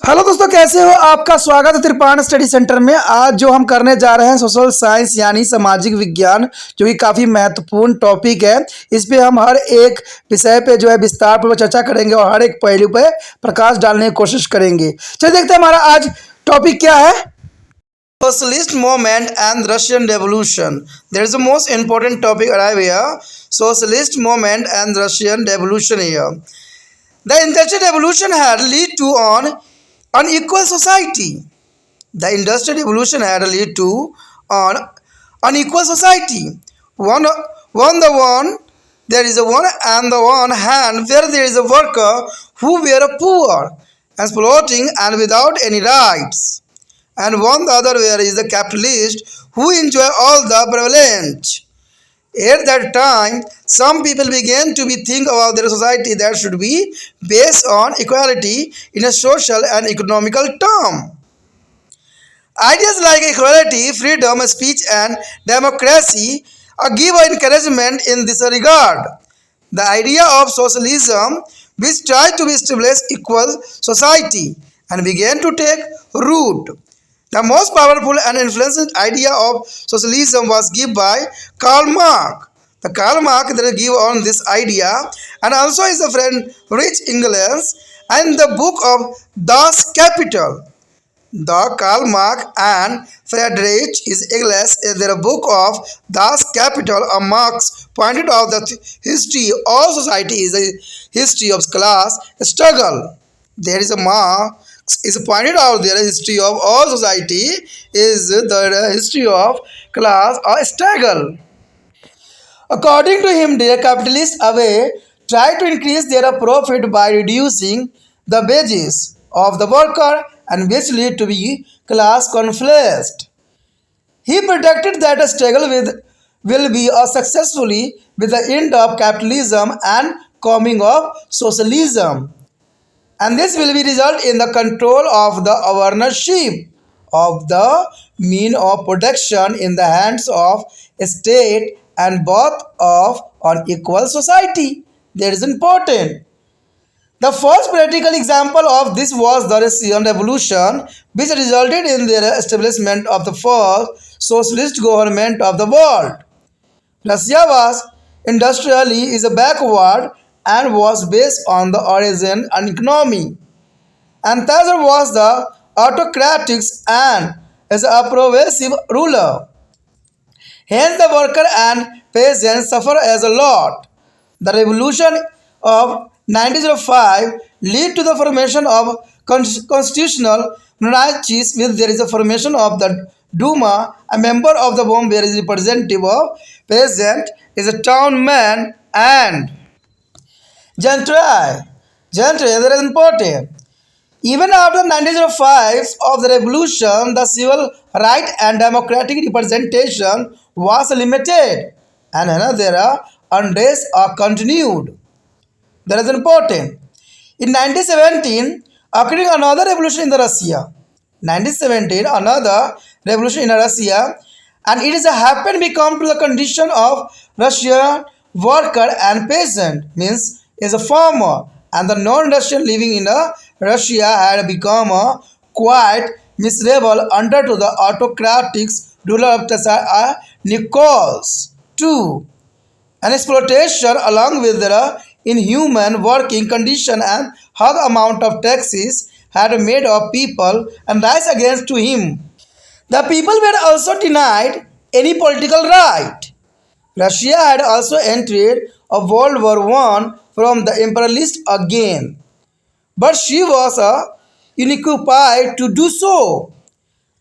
Hello दोस्तों, कैसे हो? आपका स्वागत है त्रिपाण स्टडी सेंटर में। आज जो हम करने जा रहे हैं सोशल साइंस यानी सामाजिक विज्ञान, जो कि काफ़ी महत्वपूर्ण टॉपिक है। इस पे हम हर एक विषय पे जो है विस्तार पूर्वक चर्चा करेंगे और हर एक पहलू पे प्रकाश डालने की कोशिश करेंगे। चलिए देखते हैं हमारा आज टॉपिक क्या है। Socialist movement and Russian Revolution. There is the most important topic arrive here. Socialist movement and Russian Revolution here. The Industrial Revolution had led to an unequal society. The Industrial Revolution had led to an unequal society. There is a one and the one hand where there is a worker who were poor, exploiting and without any rights, and on the other where is the capitalist who enjoy all the privilege. At that time, some people began to be think about their society that should be based on equality in a social and economical term. Ideas like equality, freedom, speech, and democracy give encouragement in this regard. The idea of socialism, which tried to establish equal society, and began to take root. The most powerful and influential idea of socialism was given by Karl Marx. The Karl Marx that give on this idea and also is a friend Rich Engels and the book of Das Kapital. The Karl Marx and Friedrich Engels in their book of Das Kapital, Marx pointed out that history of society is a history of class struggle. There is a Marx is pointed out there history of all society is the history of class or struggle. According to him, the capitalists away try to increase their profit by reducing the wages of the worker and which lead to be class conflict. He predicted that a struggle will be successfully with the end of capitalism and coming of socialism. And this will be result in the control of the ownership of the mean of production in the hands of state and both of an equal society. That is important. The first practical example of this was the Russian Revolution, which resulted in the establishment of the first socialist government of the world. Russia was industrially is a backward and was based on the origin and economy. And Caesar was the autocratic and is a progressive ruler. Hence the worker and peasants suffer as a lot. The revolution of 1905 led to the formation of constitutional monarchies with there is a formation of the Duma, a member of the Bomb where is representative of peasant is a town man and gentry. Gentry that is important. Even after 1905 of the revolution, the civil right and democratic representation was limited and another unrest are continued. That is important. In 1917, occurring another revolution in the Russia. 1917, another revolution in Russia, and it is a happened become to the condition of Russian worker and peasant, means is a farmer, and the non-Russian living in Russia had become quite miserable under to the autocratic ruler of Tsar Nicholas II. An exploitation along with the inhuman working condition and high amount of taxes had made of people and rise against to him. The people were also denied any political right. Russia had also entered a World War I from the imperialist again, but she was unoccupied to do so,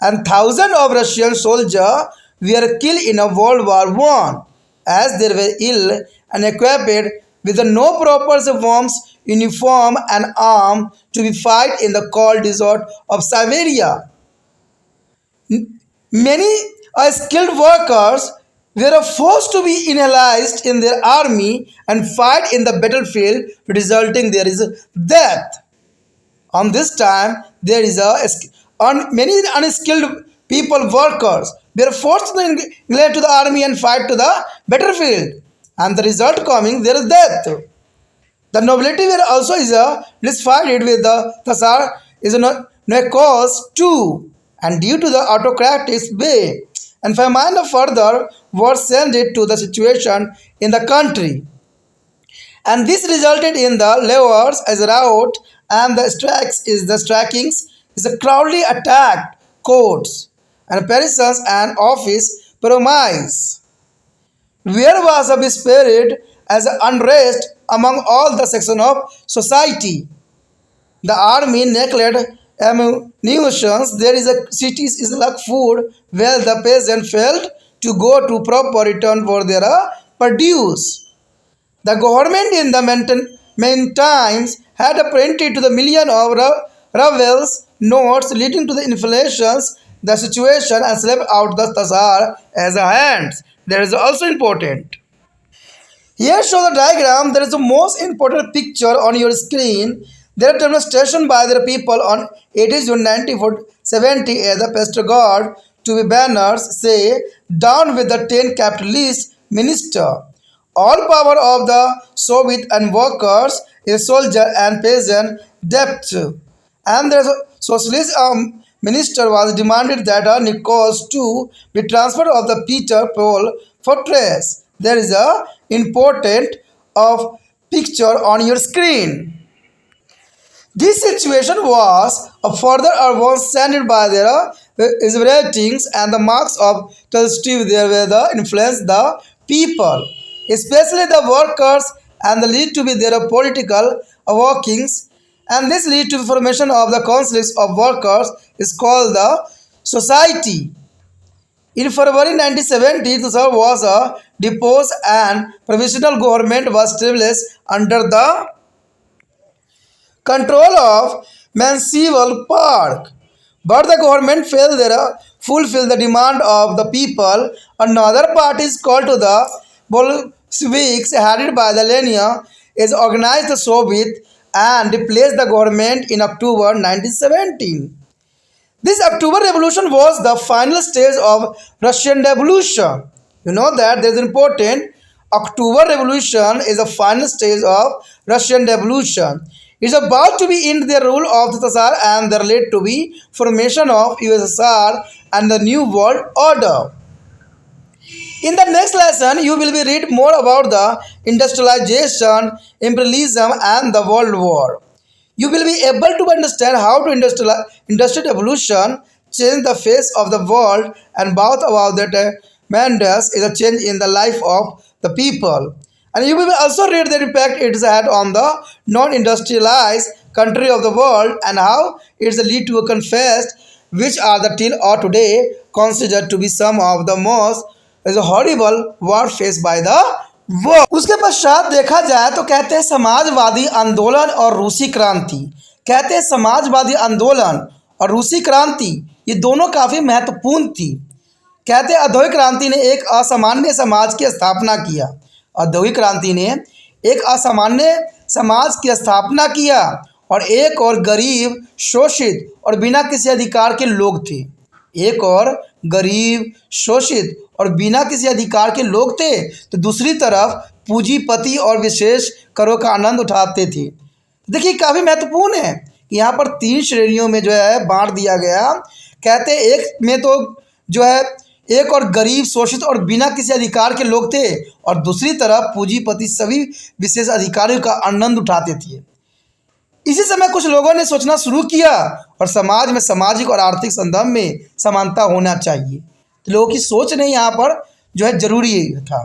and thousands of Russian soldiers were killed in a World War I as they were ill and equipped with no proper arms, uniform and armed to be fight in the cold desert of Siberia. Many skilled workers were forced to be enlisted in their army and fight in the battlefield, resulting there is death. On this time, there is many unskilled people workers were forced to engage to the army and fight to the battlefield, and the result coming there is death. The nobility were also is disfigured with the Tsar is not no cause to, and due to the autocratic way, and famine further worsened it to the situation in the country. And this resulted in the levers as a rout and the strikings is a crowdly attacked courts and parisons and office promise. Where was a spirit as unrest among all the sections of society. The army neglected ammunitions. There is a cities is lack food where the peasant failed to go to proper return for their produce. The government in the meantime had printed to the million of ravels notes leading to the inflations, the situation and slept out the Tazar as a hands. That is also important. Here show the diagram. There is the most important picture on your screen. There are demonstration by the people on 18 June 1970 as the pastor God to be banners say down with the 10 capitalist minister. All power of the Soviet and workers is soldier and peasant debt. And the socialist minister was demanded that a Nichols to be transferred of the Peter Paul fortress. There is a important of picture on your screen. This situation was further worsened by their ratings and the marks of Steve there were the influence the people, especially the workers, and the lead to be their political workings, and this lead to the formation of the councils of workers is called the society. In February 1970, the Tsar was deposed and provisional government was established under the control of Municipal Park. But the government failed to fulfill the demand of the people. Another party is called to the Bolsheviks, headed by the Lenin, is organized the Soviet and replaced the government in October 1917. This October Revolution was the final stage of Russian Revolution. You know that there is important. October Revolution is the final stage of Russian Revolution. It's about to be in the rule of the Tsar and there led to be formation of USSR and the New World Order. In the next lesson, you will be read more about the industrialization, imperialism, and the World War. You will be able to understand how to industrial evolution change the face of the world and both about that tremendous is a change in the life of the people. And you will also read the impact it has had on the non-industrialized country of the world and how it's lead to a confessed which are the till or today considered to be some of the most is a horrible war faced by the world. उसके पश्चात देखा जाए तो कहते हैं समाजवादी आंदोलन और रूसी क्रांति। कहते हैं समाजवादी आंदोलन और रूसी क्रांति ये दोनों काफ़ी महत्वपूर्ण थी। कहते हैं औद्योगिक क्रांति ने एक असामान्य समाज की स्थापना किया। औद्योगिक क्रांति ने एक असामान्य समाज की स्थापना किया और एक और गरीब शोषित और बिना किसी अधिकार के लोग थे। एक और गरीब शोषित और बिना किसी अधिकार के लोग थे तो दूसरी तरफ पूंजीपति और विशेष करों का आनंद उठाते थे। देखिए काफ़ी महत्वपूर्ण है कि यहाँ पर 3 श्रेणियों में जो है बांट दिया गया। कहते हैं एक में तो जो है एक और गरीब शोषित और बिना किसी अधिकार के लोग थे और दूसरी तरफ पूंजीपति सभी विशेष अधिकारियों का आनंद उठाते थे। इसी समय कुछ लोगों ने सोचना शुरू किया और समाज में सामाजिक और आर्थिक संदर्भ में समानता होना चाहिए। तो लोगों की सोच ने यहाँ पर जो है जरूरी था।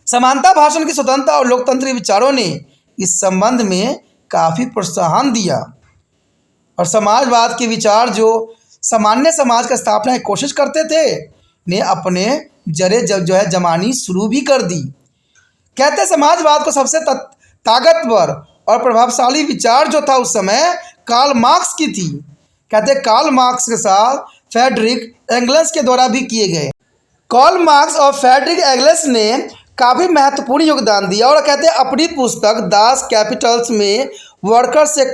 समानता भाषण की स्वतंत्रता और लोकतंत्री विचारों ने इस संबंध में काफ़ी प्रोत्साहन दिया और समाजवाद के विचार जो सामान्य समाज का स्थापना की कोशिश करते थे ने अपने जरे जो है जमानी शुरू भी कर दी। कहते समाजवाद को सबसे ताकतवर और प्रभावशाली विचार जो था उस समय कार्ल मार्क्स की थी। कहते कार्ल मार्क्स के साथ फ्रेडरिक एंगल्स के द्वारा भी किए गए। कार्ल मार्क्स और फ्रेडरिक एंगल्स ने काफ़ी महत्वपूर्ण योगदान दिया और कहते हैं अपनी पुस्तक दास कैपिटल्स में वर्कर से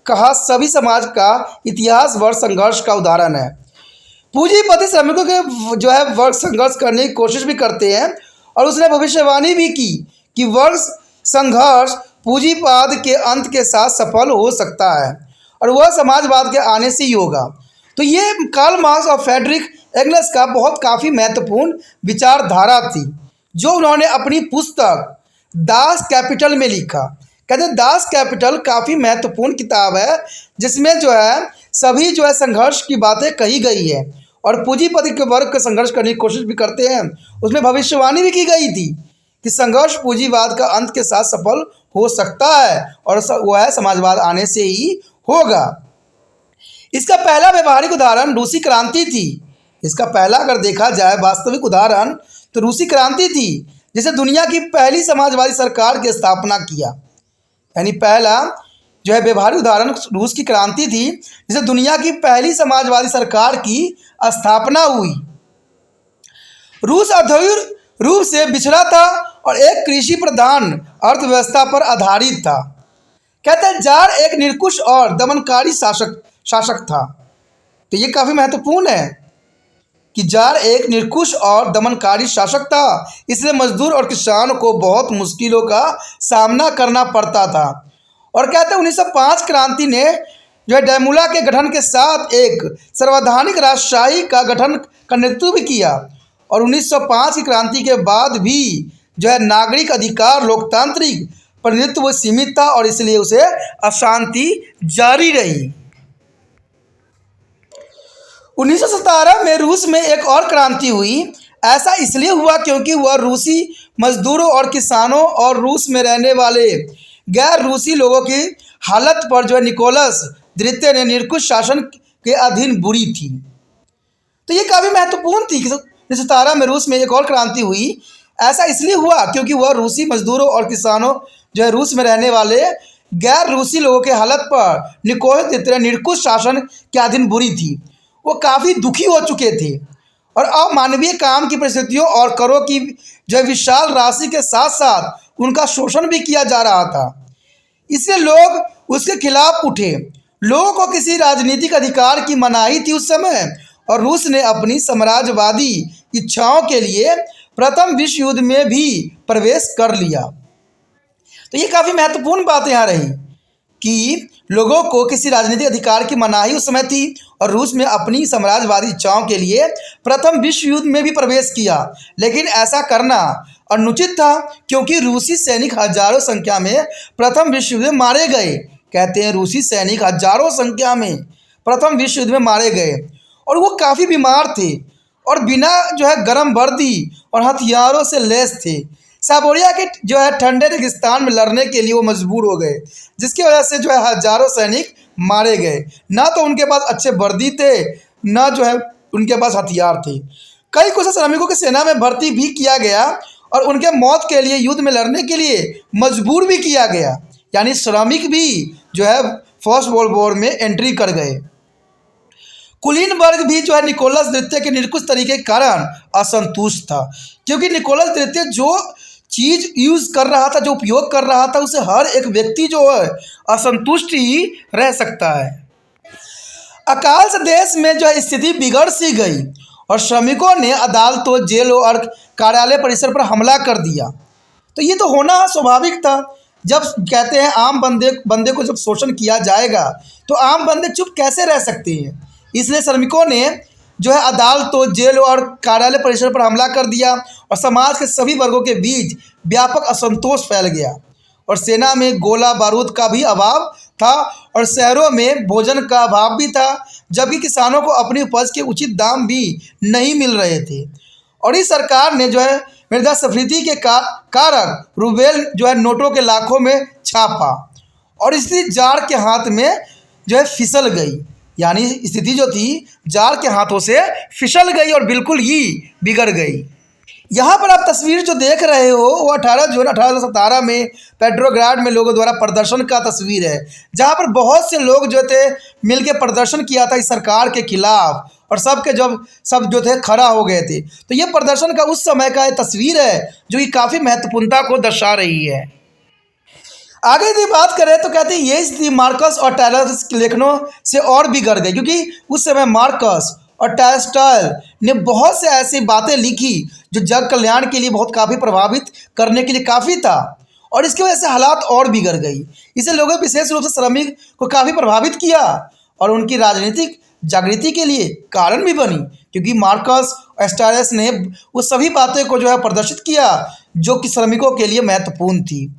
कहा सभी समाज का इतिहास वर्ग संघर्ष का उदाहरण है। पूंजीपति श्रमिकों के जो है वर्ग संघर्ष करने की कोशिश भी करते हैं और उसने भविष्यवाणी भी की कि वर्ग संघर्ष पूंजीवाद के अंत के साथ सफल हो सकता है और वह समाजवाद के आने से ही होगा। तो ये कार्ल मार्क्स और फ्रेडरिक एंगल्स का बहुत काफ़ी महत्वपूर्ण विचारधारा थी, जो उन्होंने अपनी पुस्तक दास कैपिटल में लिखा। कहते हैं दास कैपिटल काफ़ी महत्वपूर्ण किताब है, जिसमें जो है सभी जो है संघर्ष की बातें कही गई है और पूंजीपति के वर्ग का संघर्ष करने की कोशिश भी करते हैं। उसमें भविष्यवाणी भी की गई थी कि संघर्ष पूंजीवाद का अंत के साथ सफल हो सकता है और वो है समाजवाद आने से ही होगा। इसका पहला व्यवहारिक उदाहरण रूसी क्रांति थी। इसका पहला अगर देखा जाए वास्तविक उदाहरण तो रूसी क्रांति थी, जिसे दुनिया की पहली समाजवादी सरकार की स्थापना किया। यानी पहला जो है व्यवहारिक उदाहरण रूस की क्रांति थी, जिसे दुनिया की पहली समाजवादी सरकार की स्थापना हुई। रूस औद्योगिक रूप से पिछड़ा था और एक कृषि प्रधान अर्थव्यवस्था पर आधारित था। कहते हैं जार एक निरंकुश और दमनकारी शासक था। तो ये काफ़ी महत्वपूर्ण है कि जार एक निरंकुश और दमनकारी शासक था, इसलिए मजदूर और किसान को बहुत मुश्किलों का सामना करना पड़ता था। और कहते हैं 1905 क्रांति ने जो है डैमुला के गठन के साथ एक सर्वैधानिक राजशाही का गठन का नेतृत्व भी किया और 1905 की क्रांति के बाद भी जो है नागरिक अधिकार लोकतांत्रिक प्रतिनिधित्व सीमित था और इसलिए उसे अशांति जारी रही। 1917 में रूस में एक और क्रांति हुई। ऐसा इसलिए हुआ क्योंकि वह रूसी मजदूरों और किसानों और रूस में रहने वाले गैर रूसी लोगों की हालत पर जो है निकोलस द्वितीय ने निरंकुश शासन के अधीन बुरी थी। तो ये काफ़ी महत्वपूर्ण थी कि 1917 में रूस में एक और क्रांति हुई। ऐसा इसलिए हुआ क्योंकि वह रूसी मजदूरों और किसानों जो है रूस में रहने वाले गैर रूसी लोगों के हालत पर निकोलस द्वितीय निरंकुश शासन के अधीन बुरी थी। वो काफ़ी दुखी हो चुके थे और अमानवीय काम की परिस्थितियों और करों की जो विशाल राशि के साथ साथ उनका शोषण भी किया जा रहा था। इसलिए लोग उसके खिलाफ उठे। लोगों को किसी राजनीतिक अधिकार की मनाही थी उस समय और रूस ने अपनी साम्राज्यवादी इच्छाओं के लिए प्रथम विश्व युद्ध में भी प्रवेश कर लिया। तो ये काफ़ी महत्वपूर्ण बात यहाँ रही कि लोगों को किसी राजनीतिक अधिकार की मनाही उस समय थी और रूस में अपनी साम्राज्यवादी इच्छाओं के लिए प्रथम विश्व युद्ध में भी प्रवेश किया। लेकिन ऐसा करना अनुचित था क्योंकि रूसी सैनिक हजारों संख्या में प्रथम विश्व युद्ध में मारे गए। कहते हैं रूसी सैनिक हजारों संख्या में प्रथम विश्व युद्ध में मारे गए और वो काफ़ी बीमार थे और बिना जो है गर्म वर्दी और हथियारों से लैस थे। साइबेरिया के जो है ठंडे रेगिस्तान में लड़ने के लिए वो मजबूर हो गए, जिसकी वजह से जो है हजारों सैनिक मारे गए। ना तो उनके पास अच्छे वर्दी थे, ना जो है उनके पास हथियार थे। कई कुछ श्रमिकों की सेना में भर्ती भी किया गया और उनके मौत के लिए युद्ध में लड़ने के लिए मजबूर भी किया गया। यानी श्रमिक भी जो है फर्स्ट वर्ल्ड वॉर में एंट्री कर गए। कुलीन वर्ग भी जो है निकोलस द्वितीय के निरंकुश तरीके के कारण असंतुष्ट था, क्योंकि निकोलस द्वितीय जो चीज़ यूज़ कर रहा था, जो उपयोग कर रहा था, उसे हर एक व्यक्ति जो है असंतुष्ट ही रह सकता है। अकाल से देश में जो है स्थिति बिगड़ सी गई और श्रमिकों ने अदालतों, जेलों और कार्यालय परिसर पर हमला कर दिया। तो ये तो होना स्वाभाविक था। जब कहते हैं आम बंदे को जब शोषण किया जाएगा तो आम बंदे चुप कैसे रह सकते हैं। इसलिए श्रमिकों ने जो है अदालतों, जेलों और कार्यालय परिसर पर हमला कर दिया और समाज के सभी वर्गों के बीच व्यापक असंतोष फैल गया और सेना में गोला बारूद का भी अभाव था और शहरों में भोजन का अभाव भी था, जबकि किसानों को अपनी उपज के उचित दाम भी नहीं मिल रहे थे। और इस सरकार ने जो है मुद्रास्फीति के कारण रूबेल जो है नोटों के लाखों में छापा और स्थिति जार के हाथ में जो है फिसल गई। यानी स्थिति जो थी जार के हाथों से फिसल गई और बिल्कुल ही बिगड़ गई। यहाँ पर आप तस्वीर जो देख रहे हो वो 18 जून 1817 में पेट्रोग्राड में लोगों द्वारा प्रदर्शन का तस्वीर है, जहाँ पर बहुत से लोग जो थे मिलकर प्रदर्शन किया था इस सरकार के खिलाफ और सब जो थे खड़ा हो गए थे। तो ये प्रदर्शन का उस समय का तस्वीर है जो कि काफ़ी महत्वपूर्णता को दर्शा रही है। आगे यदि बात करें तो कहते हैं ये स्थिति मार्कस और टैलस के लेखनों से और बिगड़ गई, क्योंकि उस समय मार्कस और टॉल्स्टॉय ने बहुत से ऐसी बातें लिखी जो जग कल्याण के लिए बहुत काफ़ी प्रभावित करने के लिए काफ़ी था और इसकी वजह से हालात और बिगड़ गई। इसे लोगों विशेष रूप से श्रमिक को काफ़ी प्रभावित किया और उनकी राजनीतिक जागृति के लिए कारण भी बनी, क्योंकि मार्कस एस्टारस ने वो सभी बातें को जो है प्रदर्शित किया जो कि श्रमिकों के लिए महत्वपूर्ण थी।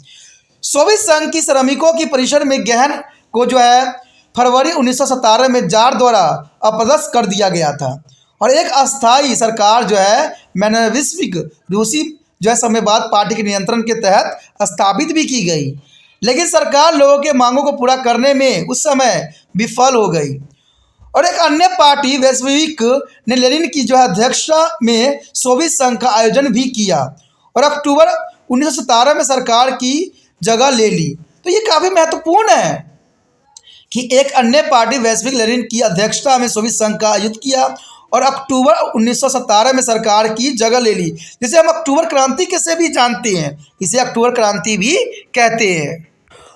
सोवियत संघ की श्रमिकों की परिषद में गहन को जो है फरवरी 1917 में जार द्वारा अपदस्थ कर दिया गया था और एक अस्थायी सरकार जो है मेनेविस्विक रूसी जो है साम्यवाद पार्टी के नियंत्रण के तहत स्थापित भी की गई, लेकिन सरकार लोगों के मांगों को पूरा करने में उस समय विफल हो गई। और एक अन्य पार्टी वैश्विक ने लेनिन की जो है अध्यक्षता में सोवियत संघ का आयोजन भी किया और अक्टूबर 1917 में सरकार की जगह ले ली। तो ये काफ़ी महत्वपूर्ण है कि एक अन्य पार्टी वैश्विक लेनिन की अध्यक्षता में सोवियत संघ का आयोजित किया और अक्टूबर 1917 में सरकार की जगह ले ली, जिसे हम अक्टूबर क्रांति कैसे भी जानते हैं, इसे अक्टूबर क्रांति भी कहते हैं।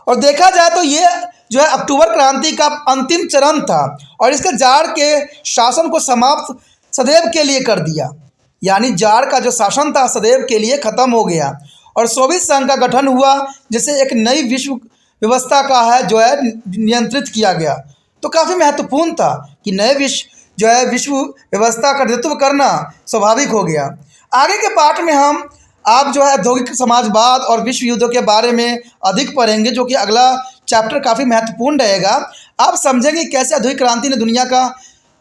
और देखा जाए तो ये जो है अक्टूबर क्रांति का अंतिम चरण था और इसके जार के शासन को समाप्त सदैव के लिए कर दिया, यानी जार का जो शासन था सदैव के लिए खत्म हो गया और सोवियत संघ का गठन हुआ, जिसे एक नई विश्व व्यवस्था का है जो है नियंत्रित किया गया। तो काफ़ी महत्वपूर्ण था कि नए विश्व व्यवस्था का नेतृत्व करना स्वाभाविक हो गया। आगे के पाठ में हम आप जो है औद्योगिक समाजवाद और विश्व युद्धों के बारे में अधिक पढ़ेंगे, जो कि अगला चैप्टर काफ़ी महत्वपूर्ण रहेगा। आप समझेंगे कैसे औद्योगिक क्रांति ने दुनिया का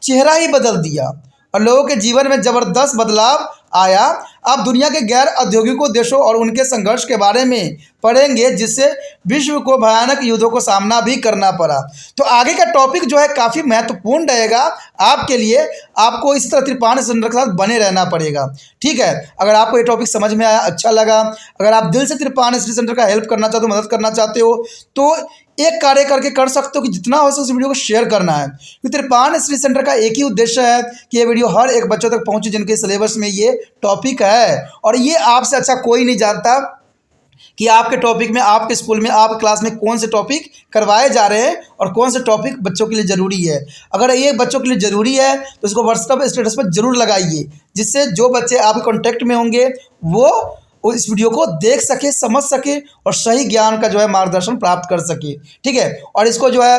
चेहरा ही बदल दिया और लोगों के जीवन में ज़बरदस्त बदलाव आया। आप दुनिया के गैर औद्योगिक देशों और उनके संघर्ष के बारे में पढ़ेंगे, जिससे विश्व को भयानक युद्धों को सामना भी करना पड़ा। तो आगे का टॉपिक जो है काफ़ी महत्वपूर्ण रहेगा आपके लिए। आपको इस तरह त्रिपाण सिलेंडर के साथ बने रहना पड़ेगा, ठीक है। अगर आपको ये टॉपिक समझ में आया, अच्छा लगा, अगर आप दिल से त्रिपाण सेंटर का हेल्प करना चाहते हो, मदद करना चाहते हो, तो एक कार्य करके कर सकते हो कि जितना हो सके उस वीडियो को शेयर करना है, क्योंकि त्रिपाण स्टडी सेंटर का एक ही उद्देश्य है कि ये वीडियो हर एक बच्चों तक पहुंचे जिनके सिलेबस में ये टॉपिक है। और ये आपसे अच्छा कोई नहीं जानता कि आपके टॉपिक में, आपके स्कूल में, आपके क्लास में कौन से टॉपिक करवाए जा रहे हैं और कौन से टॉपिक बच्चों के लिए ज़रूरी है। अगर ये बच्चों के लिए ज़रूरी है तो इसको व्हाट्सएप स्टेटस पर ज़रूर लगाइए, जिससे जो बच्चे आपके कॉन्टैक्ट में होंगे वो इस वीडियो को देख सके, समझ सके और सही ज्ञान का जो है मार्गदर्शन प्राप्त कर सके, ठीक है। और इसको जो है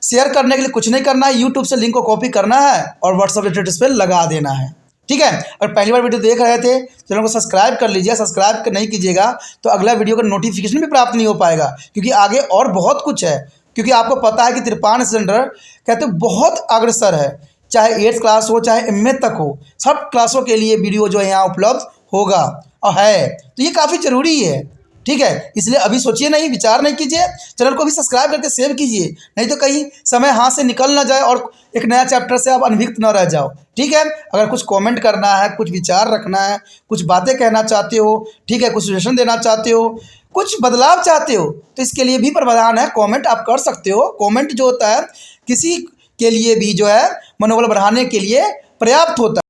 शेयर करने के लिए कुछ नहीं करना है, यूट्यूब से लिंक को कॉपी करना है और व्हाट्सएप स्टेटस पर लगा देना है, ठीक है। अगर पहली बार वीडियो देख रहे थे चैनल को सब्सक्राइब कर लीजिए। सब्सक्राइब नहीं कीजिएगा तो अगला वीडियो का नोटिफिकेशन भी प्राप्त नहीं हो पाएगा, क्योंकि आगे और बहुत कुछ है। क्योंकि आपको पता है कि त्रिपाण सेंटर कहते बहुत अग्रसर है, चाहे 8th क्लास हो चाहे MA तक हो, सब क्लासों के लिए वीडियो जो है यहाँ उपलब्ध होगा और है। तो ये काफ़ी ज़रूरी है, ठीक है। इसलिए अभी सोचिए नहीं, विचार नहीं कीजिए, चैनल को भी सब्सक्राइब करके सेव कीजिए, नहीं तो कहीं समय हाथ से निकल ना जाए और एक नया चैप्टर से आप अनभिज्ञ न रह जाओ, ठीक है। अगर कुछ कमेंट करना है, कुछ विचार रखना है, कुछ बातें कहना चाहते हो, ठीक है, कुछ सजेशन देना चाहते हो, कुछ बदलाव चाहते हो, तो इसके लिए भी प्रावधान है, कमेंट आप कर सकते हो। कमेंट जो होता है किसी के लिए भी जो है मनोबल बढ़ाने के लिए पर्याप्त होता है।